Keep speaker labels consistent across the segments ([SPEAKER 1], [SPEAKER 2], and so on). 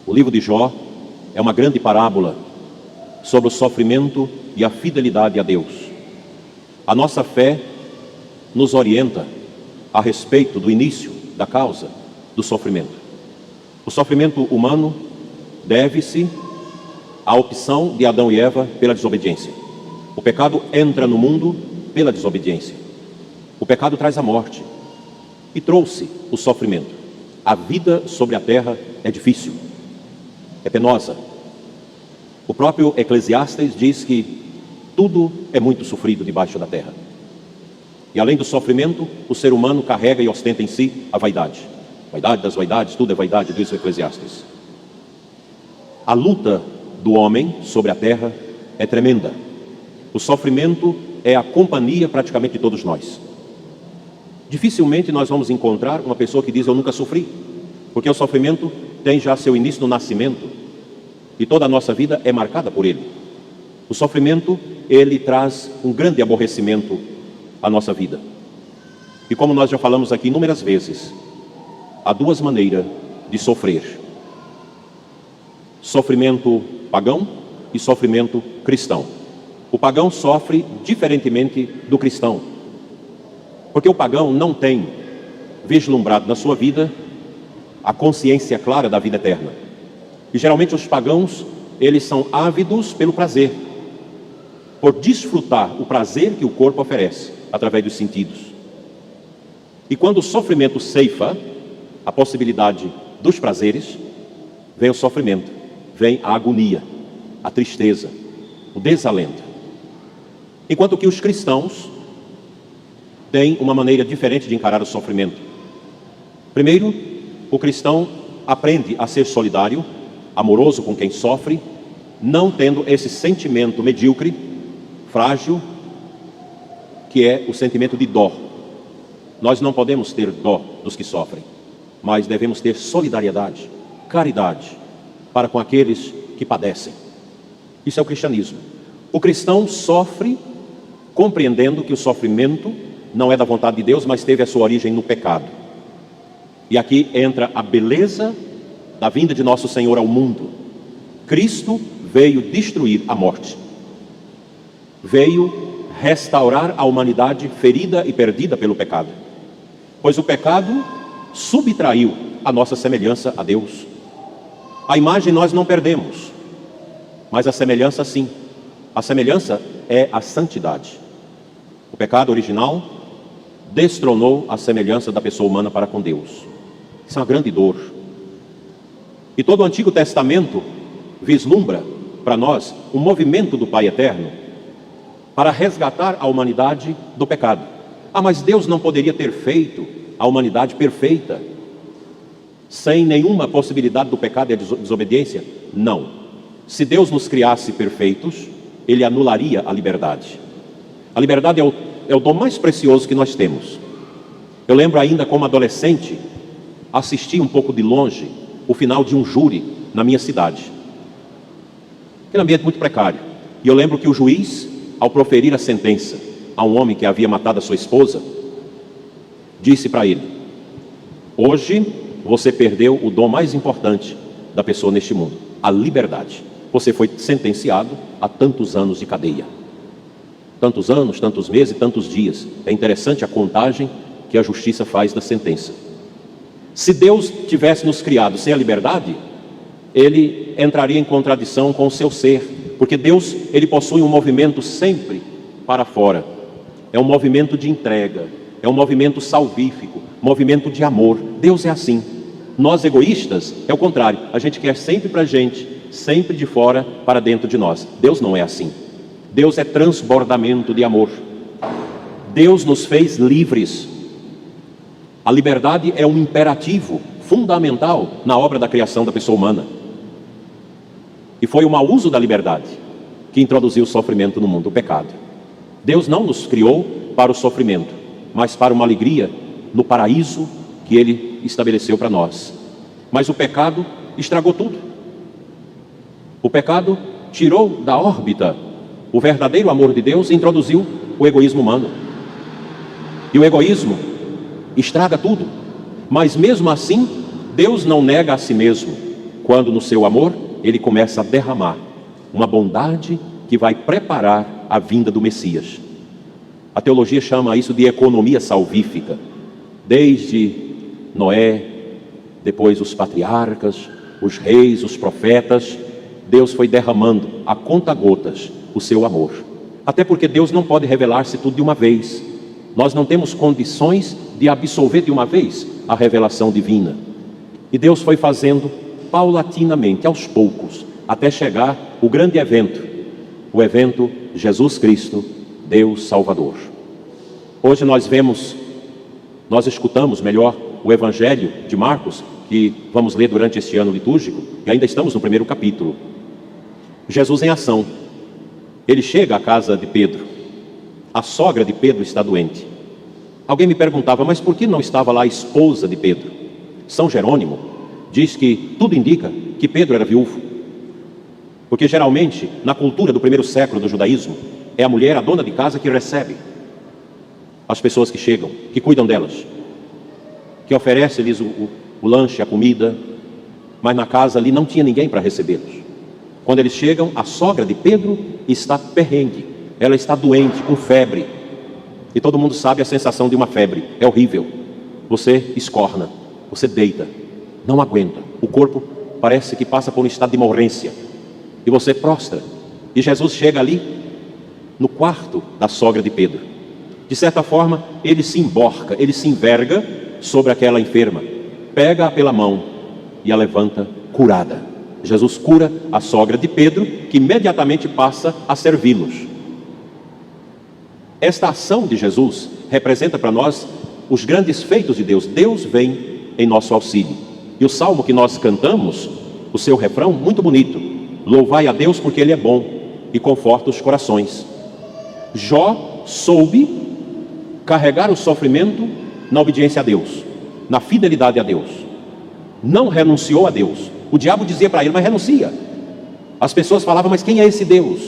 [SPEAKER 1] O livro de Jó é uma grande parábola sobre o sofrimento e a fidelidade a Deus. A nossa fé nos orienta a respeito do início da causa do sofrimento. O sofrimento humano deve-se à opção de Adão e Eva pela desobediência. O pecado entra no mundo pela desobediência. O pecado traz a morte e trouxe o sofrimento. A vida sobre a terra é difícil, é penosa. O próprio Eclesiastes diz que tudo é muito sofrido debaixo da terra. E além do sofrimento, o ser humano carrega e ostenta em si a vaidade. Vaidade das vaidades, tudo é vaidade, diz o Eclesiastes. A luta do homem sobre a terra é tremenda. O sofrimento é a companhia praticamente de todos nós. Dificilmente nós vamos encontrar uma pessoa que diz: eu nunca sofri, porque o sofrimento tem já seu início no nascimento e toda a nossa vida é marcada por ele. O sofrimento, ele traz um grande aborrecimento à nossa vida. E como nós já falamos aqui inúmeras vezes, há duas maneiras de sofrer: sofrimento pagão e sofrimento cristão. O pagão sofre diferentemente do cristão, porque o pagão não tem vislumbrado na sua vida a consciência clara da vida eterna. E geralmente os pagãos, eles são ávidos pelo prazer, por desfrutar o prazer que o corpo oferece através dos sentidos. E quando o sofrimento ceifa a possibilidade dos prazeres, vem o sofrimento, vem a agonia, a tristeza, o desalento. Enquanto que os cristãos têm uma maneira diferente de encarar o sofrimento. Primeiro, o cristão aprende a ser solidário, amoroso com quem sofre, não tendo esse sentimento medíocre, frágil, que é o sentimento de dó. Nós não podemos ter dó dos que sofrem, mas devemos ter solidariedade, caridade para com aqueles que padecem. Isso é o cristianismo. O cristão sofre compreendendo que o sofrimento não é da vontade de Deus, mas teve a sua origem no pecado. E aqui entra a beleza da vinda de nosso Senhor ao mundo. Cristo veio destruir a morte, veio restaurar a humanidade ferida e perdida pelo pecado, pois o pecado subtraiu a nossa semelhança a Deus. A imagem nós não perdemos, mas a semelhança sim. A semelhança é a santidade. O pecado original destronou a semelhança da pessoa humana para com Deus. Isso é uma grande dor. E todo o Antigo Testamento vislumbra para nós um movimento do Pai Eterno para resgatar a humanidade do pecado. Ah, mas Deus não poderia ter feito a humanidade perfeita, sem nenhuma possibilidade do pecado e a desobediência? Não. Se Deus nos criasse perfeitos, Ele anularia a liberdade. A liberdade é o dom mais precioso que nós temos. Eu lembro ainda como adolescente, assisti um pouco de longe o final de um júri na minha cidade. Aquele ambiente muito precário. E eu lembro que o juiz, ao proferir a sentença a um homem que havia matado a sua esposa, disse para ele: hoje você perdeu o dom mais importante da pessoa neste mundo, a liberdade. Você foi sentenciado a tantos anos de cadeia. Tantos anos, tantos meses, tantos dias. É interessante a contagem que a justiça faz da sentença. Se Deus tivesse nos criado sem a liberdade, Ele entraria em contradição com o seu ser, porque Deus, Ele possui um movimento sempre para fora. É um movimento de entrega, é um movimento salvífico, movimento de amor. Deus é assim. Nós egoístas, é o contrário. A gente quer sempre para a gente, sempre de fora para dentro de nós. Deus não é assim. Deus é transbordamento de amor. Deus nos fez livres. A liberdade é um imperativo fundamental na obra da criação da pessoa humana. E foi o mau uso da liberdade que introduziu o sofrimento no mundo, o pecado. Deus não nos criou para o sofrimento, mas para uma alegria no paraíso que Ele estabeleceu para nós. Mas o pecado estragou tudo. O pecado tirou da órbita o verdadeiro amor de Deus e introduziu o egoísmo humano. E o egoísmo estraga tudo. Mas mesmo assim, Deus não nega a si mesmo. quando no seu amor ele começa a derramar uma bondade que vai preparar a vinda do Messias. A teologia chama isso de economia salvífica. Desde Noé, depois os patriarcas, os reis, os profetas, Deus foi derramando a conta-gotas o seu amor. Até porque Deus não pode revelar-se tudo de uma vez. Nós não temos condições de absolver de uma vez a revelação divina. E Deus foi fazendo paulatinamente, aos poucos, até chegar o grande evento, o evento Jesus Cristo, Deus Salvador. Hoje nós escutamos melhor o Evangelho de Marcos, que vamos ler durante este ano litúrgico, e ainda estamos no primeiro capítulo. Jesus em ação. Ele chega à casa de Pedro. A sogra de Pedro está doente. Alguém me perguntava, mas por que não estava lá a esposa de Pedro? São Jerônimo diz que tudo indica que Pedro era viúvo. Porque geralmente, na cultura do primeiro século do judaísmo, é a mulher, a dona de casa, que recebe as pessoas que chegam, que cuidam delas, que oferece-lhes o lanche, a comida, mas na casa ali não tinha ninguém para recebê-los. Quando eles chegam, a sogra de Pedro está perrengue, ela está doente, com febre, e todo mundo sabe a sensação de uma febre, é horrível. Você escorna, você deita, não aguenta, o corpo parece que passa por um estado de morrência, e você prostra. E Jesus chega ali no quarto da sogra de Pedro. De certa forma, ele se emborca, ele se enverga sobre aquela enferma, pega-a pela mão e a levanta curada. Jesus cura a sogra de Pedro, que imediatamente passa a servi-los. Esta ação de Jesus representa para nós os grandes feitos de Deus. Deus vem em nosso auxílio. E o salmo que nós cantamos, o seu refrão, muito bonito: louvai a Deus porque Ele é bom e conforta os corações. Jó soube carregar o sofrimento na obediência a Deus, na fidelidade a Deus. Não renunciou a Deus. O diabo dizia para ele, mas renuncia. As pessoas falavam, mas quem é esse Deus?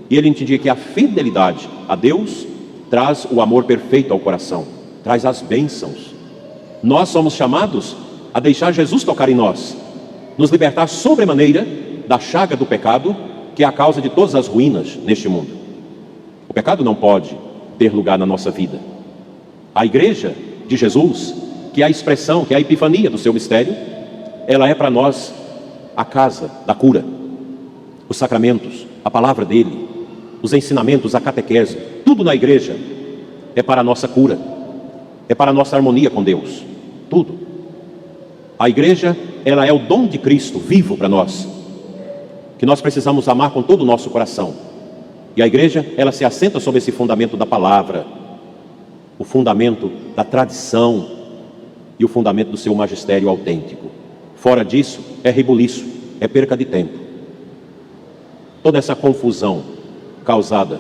[SPEAKER 1] E ele entendia que a fidelidade a Deus traz o amor perfeito ao coração, traz as bênçãos. Nós somos chamados a deixar Jesus tocar em nós, nos libertar sobremaneira da chaga do pecado, que é a causa de todas as ruínas neste mundo. O pecado não pode ter lugar na nossa vida. A igreja de Jesus, que é a expressão, que é a epifania do seu mistério, ela é para nós a casa da cura. Os sacramentos, a palavra dele, os ensinamentos, a catequese, tudo na igreja é para a nossa cura, é para a nossa harmonia com Deus, tudo. A igreja, ela é o dom de Cristo vivo para nós, que nós precisamos amar com todo o nosso coração. E a igreja, ela se assenta sobre esse fundamento da palavra, o fundamento da tradição e o fundamento do seu magistério autêntico. Fora disso, é rebuliço, é perca de tempo. Toda essa confusão causada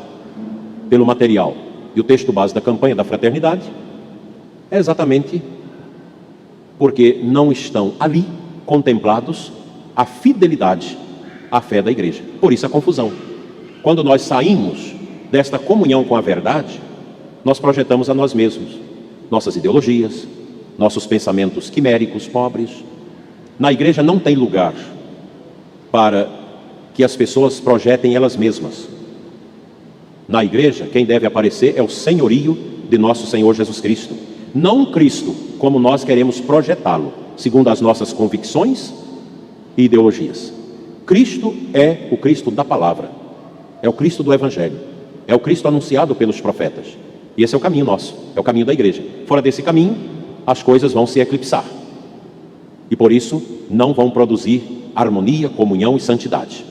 [SPEAKER 1] pelo material e o texto base da campanha da fraternidade é exatamente porque não estão ali contemplados a fidelidade à fé da igreja. Por isso a confusão. Quando nós saímos desta comunhão com a verdade, nós projetamos a nós mesmos, nossas ideologias, nossos pensamentos quiméricos, pobres. Na igreja não tem lugar para que as pessoas projetem elas mesmas. Na igreja, quem deve aparecer é o senhorio de nosso Senhor Jesus Cristo. Não Cristo como nós queremos projetá-lo, segundo as nossas convicções e ideologias. Cristo é o Cristo da palavra, é o Cristo do Evangelho, é o Cristo anunciado pelos profetas. E esse é o caminho nosso, é o caminho da igreja. Fora desse caminho, as coisas vão se eclipsar. E por isso, não vão produzir harmonia, comunhão e santidade.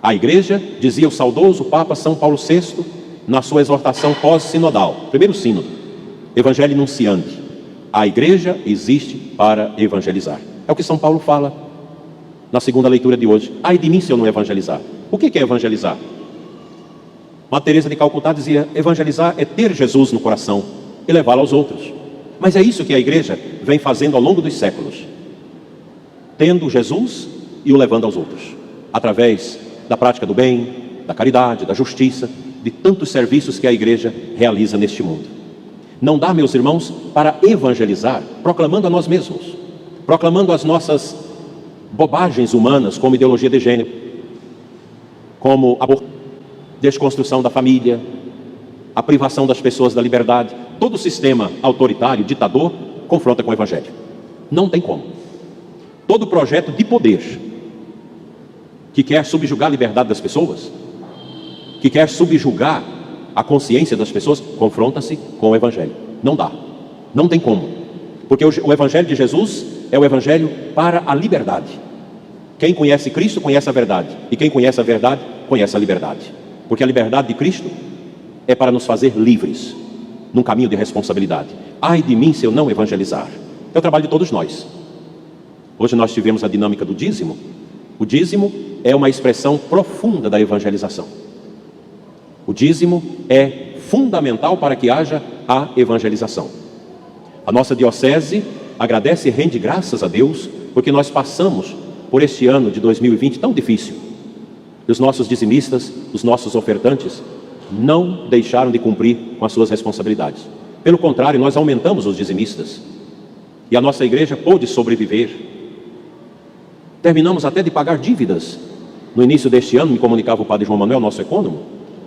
[SPEAKER 1] A igreja, dizia o saudoso Papa São Paulo VI, na sua exortação pós-sinodal, primeiro sínodo, Evangelho Nunciante: a igreja existe para evangelizar. É o que São Paulo fala na segunda leitura de hoje. Ai de mim se eu não evangelizar. O que é evangelizar? Uma Teresa de Calcutá dizia, evangelizar é ter Jesus no coração e levá-lo aos outros. Mas é isso que a igreja vem fazendo ao longo dos séculos, tendo Jesus e o levando aos outros, através da prática do bem, da caridade, da justiça, de tantos serviços que a igreja realiza neste mundo. Não dá, meus irmãos, para evangelizar proclamando a nós mesmos, proclamando as nossas bobagens humanas como ideologia de gênero, como a desconstrução da família, a privação das pessoas da liberdade. Todo sistema autoritário, ditador, confronta com o Evangelho. Não tem como. Todo projeto de poder que quer subjugar a liberdade das pessoas, que quer subjugar a consciência das pessoas, confronta-se com o Evangelho. Não dá. Não tem como. Porque o Evangelho de Jesus é o Evangelho para a liberdade. Quem conhece Cristo conhece a verdade. E quem conhece a verdade conhece a liberdade. Porque a liberdade de Cristo é para nos fazer livres num caminho de responsabilidade. Ai de mim se eu não evangelizar. É o trabalho de todos nós. Hoje nós tivemos a dinâmica do dízimo. O dízimo é uma expressão profunda da evangelização. O dízimo é fundamental para que haja a evangelização. A nossa diocese agradece e rende graças a Deus, porque nós passamos por este ano de 2020 tão difícil. E os nossos dizimistas, os nossos ofertantes, não deixaram de cumprir com as suas responsabilidades. Pelo contrário, nós aumentamos os dizimistas. E a nossa igreja pôde sobreviver. Terminamos até de pagar dívidas. No início deste ano, me comunicava o padre João Manuel, nosso ecônomo,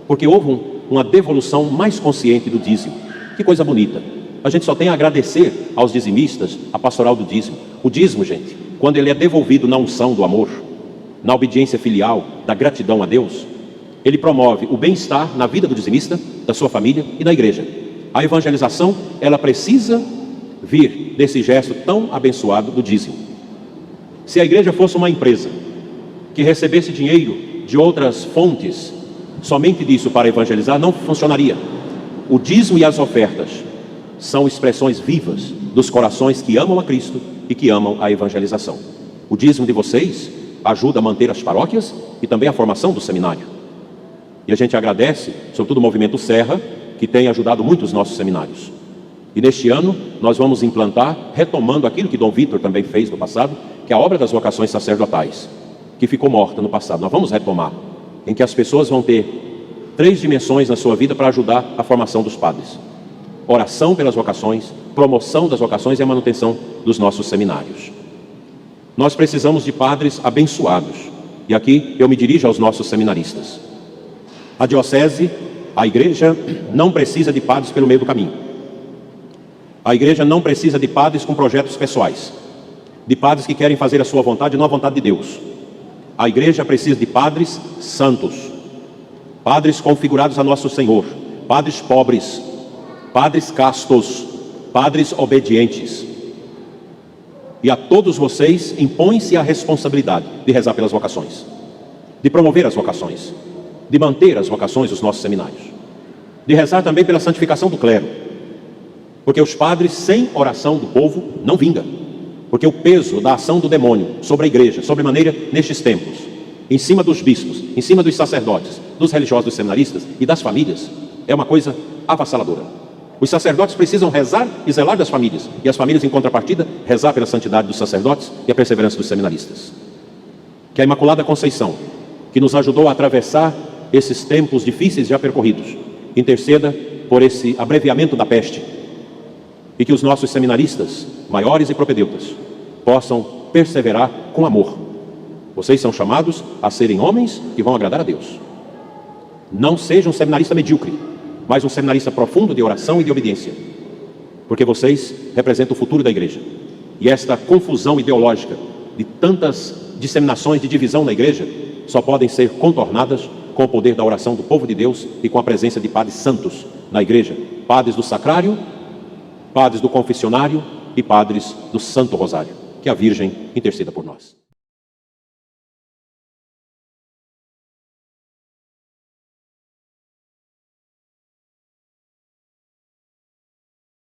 [SPEAKER 1] porque houve uma devolução mais consciente do dízimo. Que coisa bonita. A gente só tem a agradecer aos dizimistas, a pastoral do dízimo. O dízimo, gente, quando ele é devolvido na unção do amor, na obediência filial, da gratidão a Deus, ele promove o bem-estar na vida do dizimista, da sua família e da igreja. A evangelização, ela precisa vir desse gesto tão abençoado do dízimo. Se a igreja fosse uma empresa que recebesse dinheiro de outras fontes, somente disso para evangelizar, não funcionaria. O dízimo e as ofertas são expressões vivas dos corações que amam a Cristo e que amam a evangelização. O dízimo de vocês ajuda a manter as paróquias e também a formação do seminário. E a gente agradece, sobretudo o Movimento Serra, que tem ajudado muito os nossos seminários. E neste ano nós vamos implantar, retomando aquilo que Dom Vítor também fez no passado, que é a obra das vocações sacerdotais, que ficou morta no passado. Nós vamos retomar, em que as pessoas vão ter 3 dimensões na sua vida para ajudar a formação dos padres: oração pelas vocações, promoção das vocações e a manutenção dos nossos seminários. Nós precisamos de padres abençoados. E aqui eu me dirijo aos nossos seminaristas. A diocese, a igreja, não precisa de padres pelo meio do caminho. A igreja não precisa de padres com projetos pessoais, de padres que querem fazer a sua vontade e não a vontade de Deus. A igreja precisa de padres santos, padres configurados a nosso Senhor, padres pobres, padres castos, padres obedientes. E a todos vocês impõe-se a responsabilidade de rezar pelas vocações, de promover as vocações, de manter as vocações dos nossos seminários, de rezar também pela santificação do clero, porque os padres sem oração do povo não vinga, porque o peso da ação do demônio sobre a igreja, sobremaneira nestes tempos, em cima dos bispos, em cima dos sacerdotes, dos religiosos, dos seminaristas e das famílias, é uma coisa avassaladora. Os sacerdotes precisam rezar e zelar das famílias, e as famílias, em contrapartida, rezar pela santidade dos sacerdotes e a perseverança dos seminaristas. Que a Imaculada Conceição, que nos ajudou a atravessar esses tempos difíceis já percorridos, interceda por esse abreviamento da peste, e que os nossos seminaristas, maiores e propedeutas, possam perseverar com amor. Vocês são chamados a serem homens que vão agradar a Deus. Não seja um seminarista medíocre, mas um seminarista profundo de oração e de obediência, porque vocês representam o futuro da igreja. E esta confusão ideológica de tantas disseminações de divisão na igreja só podem ser contornadas com o poder da oração do povo de Deus e com a presença de padres santos na igreja, padres do sacrário, padres do confessionário e padres do Santo Rosário. Que a Virgem interceda por nós.